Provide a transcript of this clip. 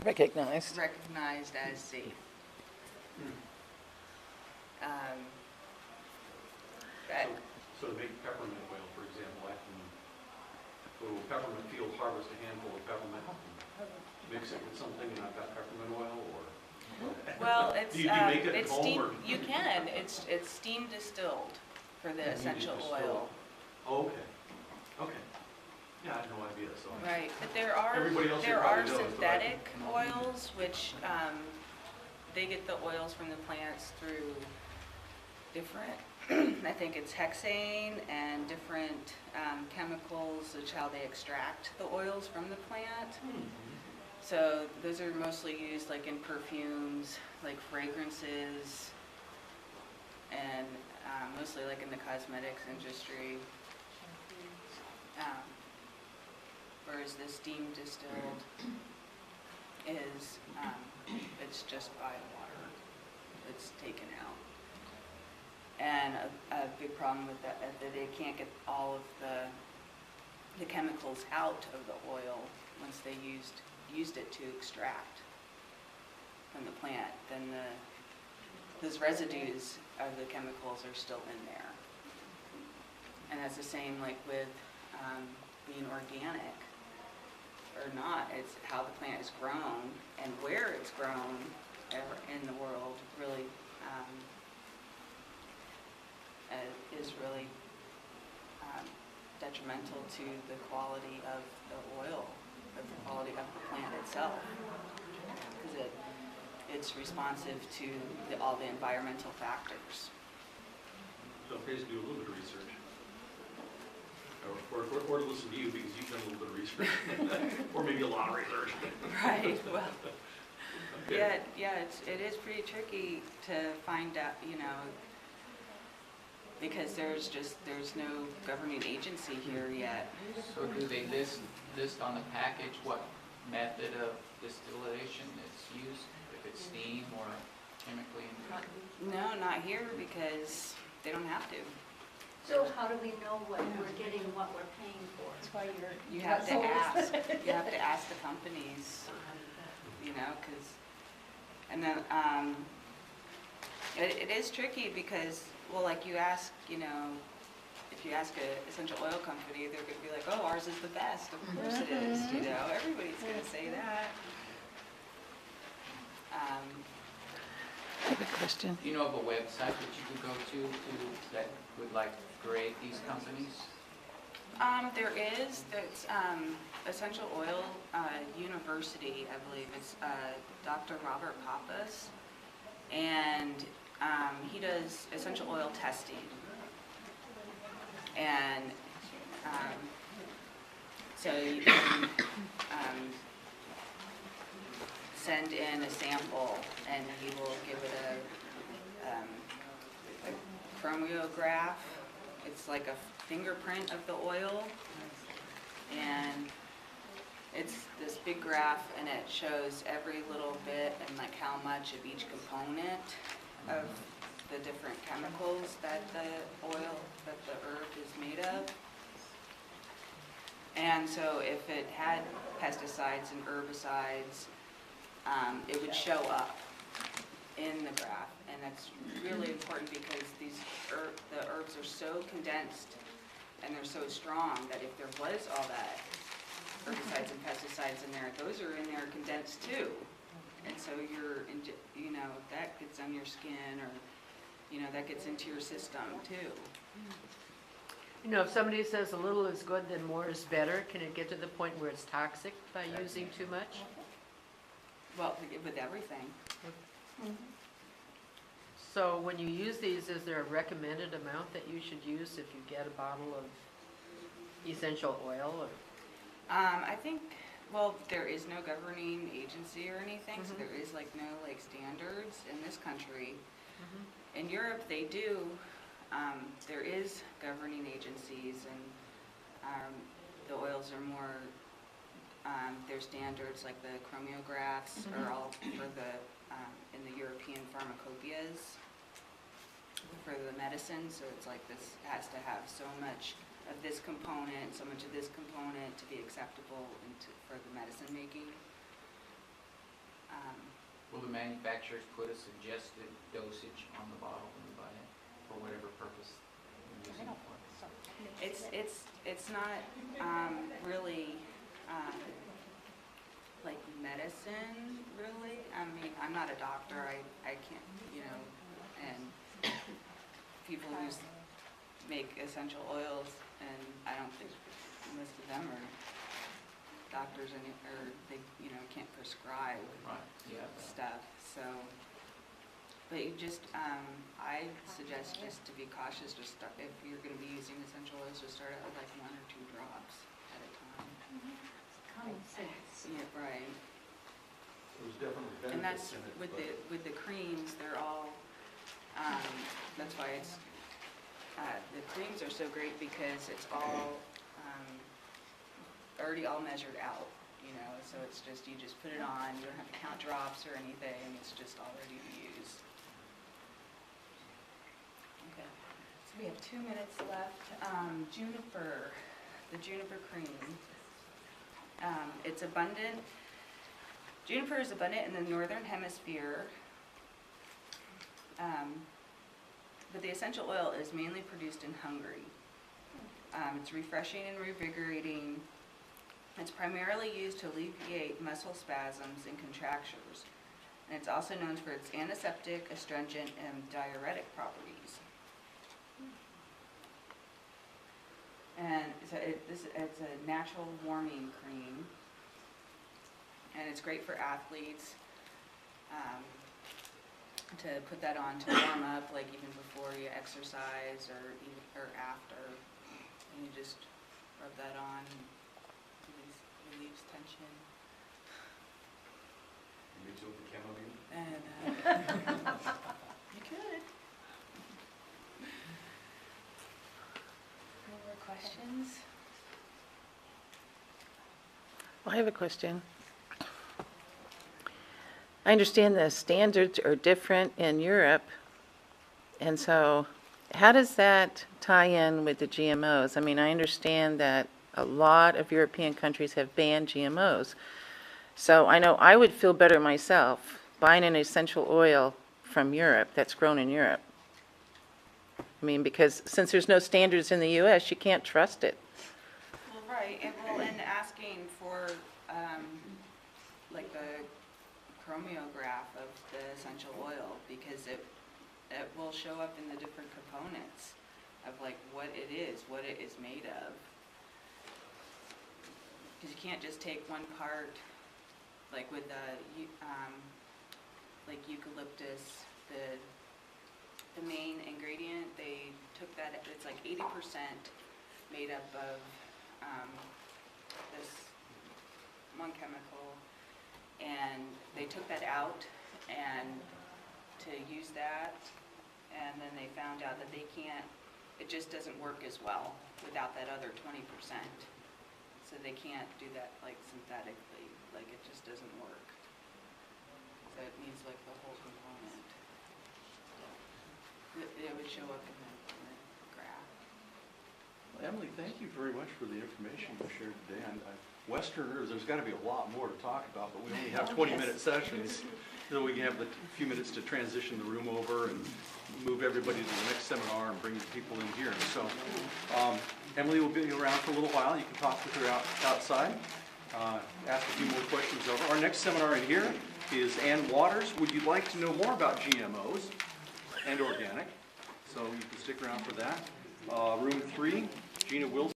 recognized as safe. That, So to make peppermint oil, for example, I can go to a peppermint field, harvest a handful of peppermint, and mix it with something, and I've got peppermint oil, or? well, it's Do you make it at it's home, steam. or? You can. It's steam distilled for the essential oil. Oh, okay. Okay. Yeah, I had no idea. So. Right, but there are Everybody else here probably knows, synthetic oils which they get the oils from the plants through different. I think it's hexane and different chemicals, which how they extract the oils from the plant. So those are mostly used like in perfumes, like fragrances, and mostly like in the cosmetics industry. Whereas the steam distilled is, it's just by water. It's taken out. And a big problem with that they can't get all of the chemicals out of the oil once they used it to extract from the plant. Then those residues of the chemicals are still in there. And that's the same like with being organic or not. It's how the plant is grown and where it's grown in the world really is really detrimental to the quality of the oil, of the quality of the plant itself, because it's responsive to all the environmental factors. So it pays to do a little bit of research. Or to listen to you because you've done a little bit of research. Or maybe a lot of research. Right, well, okay. yeah, it is pretty tricky to find out, because there's no governing agency here yet. So do they list on the package what method of distillation is used, if it's steam or chemically? No, not here because they don't have to. So how do we know what we're getting, what we're paying for? That's why You have to ask. You have to ask the companies, because, and then it is tricky because, well, like you ask, if you ask an essential oil company, they're going to be like, oh, ours is the best. Of course it is, everybody's going to say that. Good question. Do you know of a website that you could go to that would grade these companies? There is. That's Essential Oil University, I believe. It's Dr. Robert Pappas, and he does essential oil testing. And so you can send in a sample, and he will give it a chromiograph. It's like a fingerprint of the oil, and it's this big graph, and it shows every little bit and like how much of each component of the different chemicals that the herb is made of. And so if it had pesticides and herbicides, it would show up in the graph, and that's really important because the herbs are so condensed and they're so strong that if there was all that herbicides and pesticides in there, those are in there condensed too. And so that gets on your skin, or that gets into your system too. If somebody says a little is good, then more is better, can it get to the point where it's toxic by using too much? Well, with everything. So when you use these, is there a recommended amount that you should use if you get a bottle of essential oil? Or? I think, well, there is no governing agency or anything, so there is no standards in this country. In Europe, they do. There is governing agencies, and the oils are more. Their standards, like the chromographs, are all for the in the European pharmacopoeias for the medicine. So it's like this has to have so much of this component, so much of this component to be acceptable for the medicine making. manufacturers put a suggested dosage on the bottle when you buy it, for whatever purpose you're using it for. It's not really like medicine, really. I mean, I'm not a doctor. I can't, you know, and people who make essential oils, and I don't think most of them are doctors, or they, you know, can't prescribe Right, yeah. stuff. So, but you just, I suggest just to be cautious. Just start, if you're going to be using essential oils, just start out with like 1 or 2 drops at a time. Common sense. Yeah, right. There's definitely And benefits that's in it. with but- the creams. They're all. That's why it's the creams are so great, because it's all already all measured out. You know, so it's just, you just put it on. You don't have to count drops or anything. It's just all ready to use. Okay. So we have 2 minutes left. Juniper, the juniper cream. It's abundant. Juniper is abundant in the northern hemisphere, but the essential oil is mainly produced in Hungary. It's refreshing and revigorating. It's primarily used to alleviate muscle spasms and contractures, and it's also known for its antiseptic, astringent, and diuretic properties. And so it's a natural warming cream, and it's great for athletes to put that on to warm up, like even before you exercise or after, and you just rub that on. Relieves tension. You mix it with the chamomile? And you could. Any more questions? Well, I have a question. I understand the standards are different in Europe, and so how does that tie in with the GMOs? I mean, I understand that a lot of European countries have banned GMOs. So I know I would feel better myself buying an essential oil from Europe that's grown in Europe. I mean, because since there's no standards in the U.S., you can't trust it. Well, right, and asking for like the chromiograph of the essential oil, because it will show up in the different components of like what it is made of. Because you can't just take one part, like with like eucalyptus, the main ingredient, they took that, it's like 80% made up of this one chemical, and they took that out and to use that, and then they found out that they can't, it just doesn't work as well without that other 20%. So they can't do that like synthetically, like it just doesn't work. So it needs like the whole component. It would show up in the graph. Well, Emily, thank you very much for the information you shared today. Westerners, there's got to be a lot more to talk about, but we only have 20-minute sessions, so we can have a few minutes to transition the room over and move everybody to the next seminar and bring the people in here. So Emily will be around for a little while. You can talk with her outside, ask a few more questions of her. Our next seminar in here is Ann Waters. Would you like to know more about GMOs and organic? So you can stick around for that. Room 3, Gina Wilson.